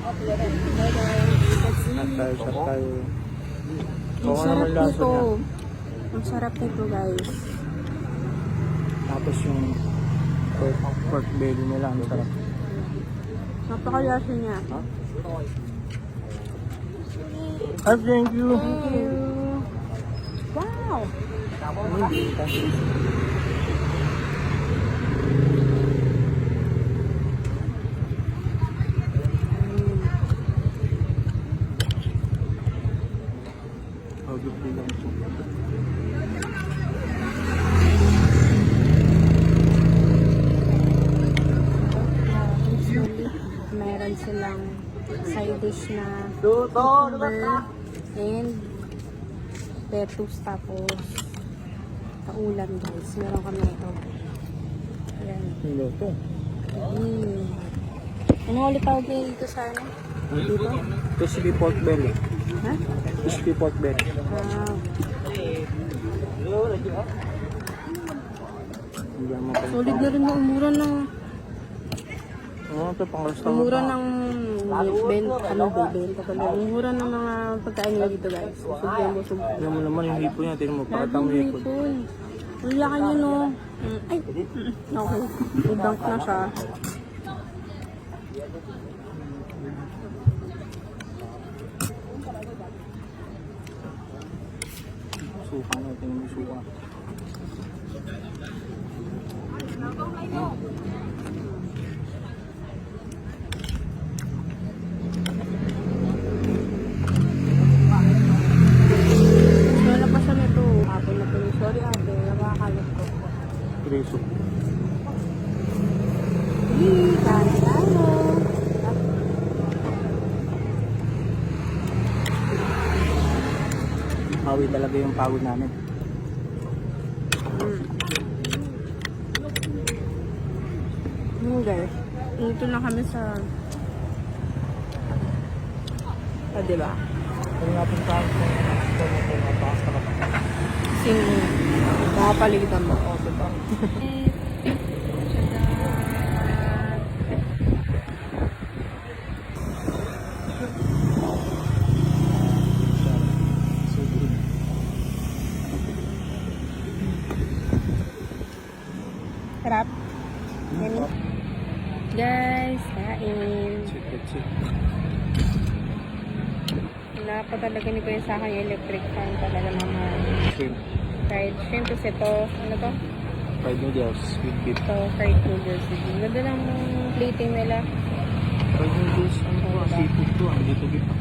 Shot tayo. Ang sarap nito. Ang sarap nito, guys. Tapos yung pork belly nila, ang sarap. Napakalasa niya. Ah, thank you. Thank you. Wow! Meron silang side dish na cucumber and lettuce, tapos kaulam, guys. Meron kami ito. Ayan. Niloto. Ano ulit tawag niya dito sa ano? Dito? Crispy pork belly. Ha? Crispy pork belly. Solid na rin ang mura ng Ito pang restaurant. mura ng benta pala. Ang mura ng mga pagkain nila dito, guys. Busog yan, busog. Tignan mo naman yung hipo niya. Tignan mo, pakita mo yung hipo. Ang laki niya, no? Ay! Okay. Udang na siya. Suka natin yung suka. Wala pa siya nito. Hapon na po. Sorry, ate. Nakakalat ko. Preso. Kain tayo. Hawi talaga yung pagod namin. Guys, dito na kami sa diba? Kung natin sa mataas na kapag. Sing makapaligitan mo. Diba? Sarap. Guys, kain. Wala pa talaga ni Kuya sa akin yung electric fan talaga naman. Shrimp. Fried shrimp, kasi ito, ano to? Fried noodles with beef. Ito, fried noodles. Ang ganda ng plating nila. Fried noodles, ano po? Seafood to. Ang dito dito.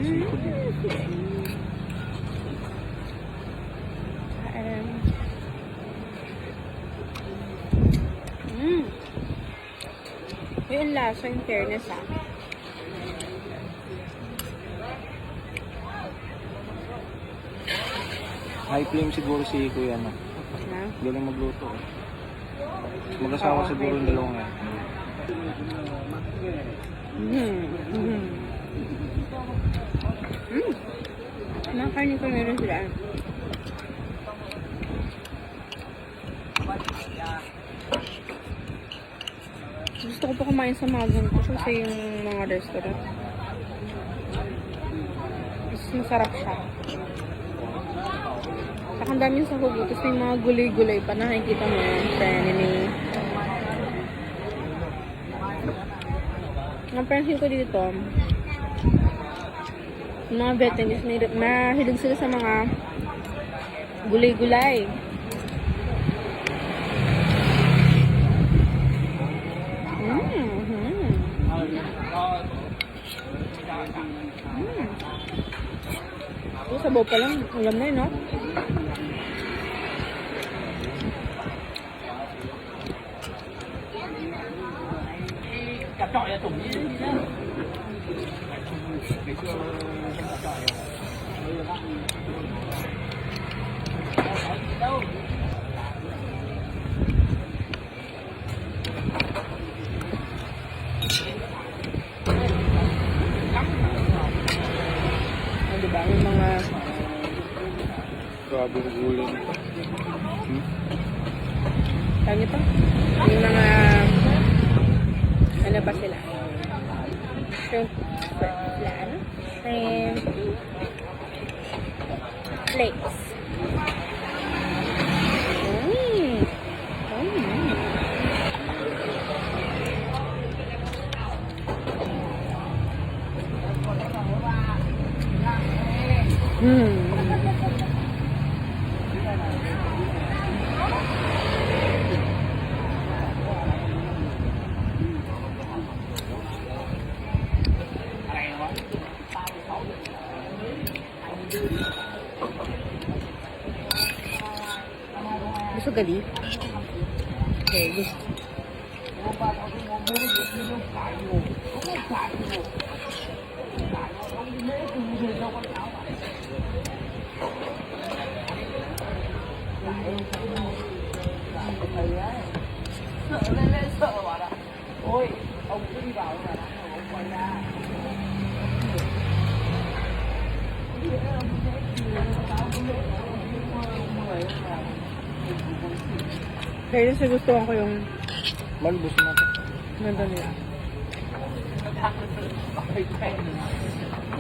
Seafood dito. Yung lasa, in fairness, ha. High flame siguro si Kuya na. Ha? Galing magluto. Mag-asawa siguro yung dalawang yan. Nakakarni ko meron sila. Gusto ko pa kumain sa mga ganito kasi yung mga restaurant. Mas masarap siya. Saka ang daming sahog. Tapos may mga gulay-gulay pa. Nakikita mo yung frenemy. Ang pansin ko dito, yung mga Vietnamese, mahilig sila sa mga gulay-gulay. Sabaw pa lang, alam na yun, no? Diba? Yung mga Grabe yung gulay nito. tawag ito? Yung mga ano pa sila? Shrimp flan. Shrimp flakes. Mm. Mm. Gusto gali? Okay, gusto. Kaya sa gustuhan ko yung Malbos na ito. ganda nila.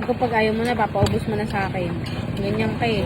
Kapag ayaw mo na, papaubos mo na sa akin. Ganyan ka eh.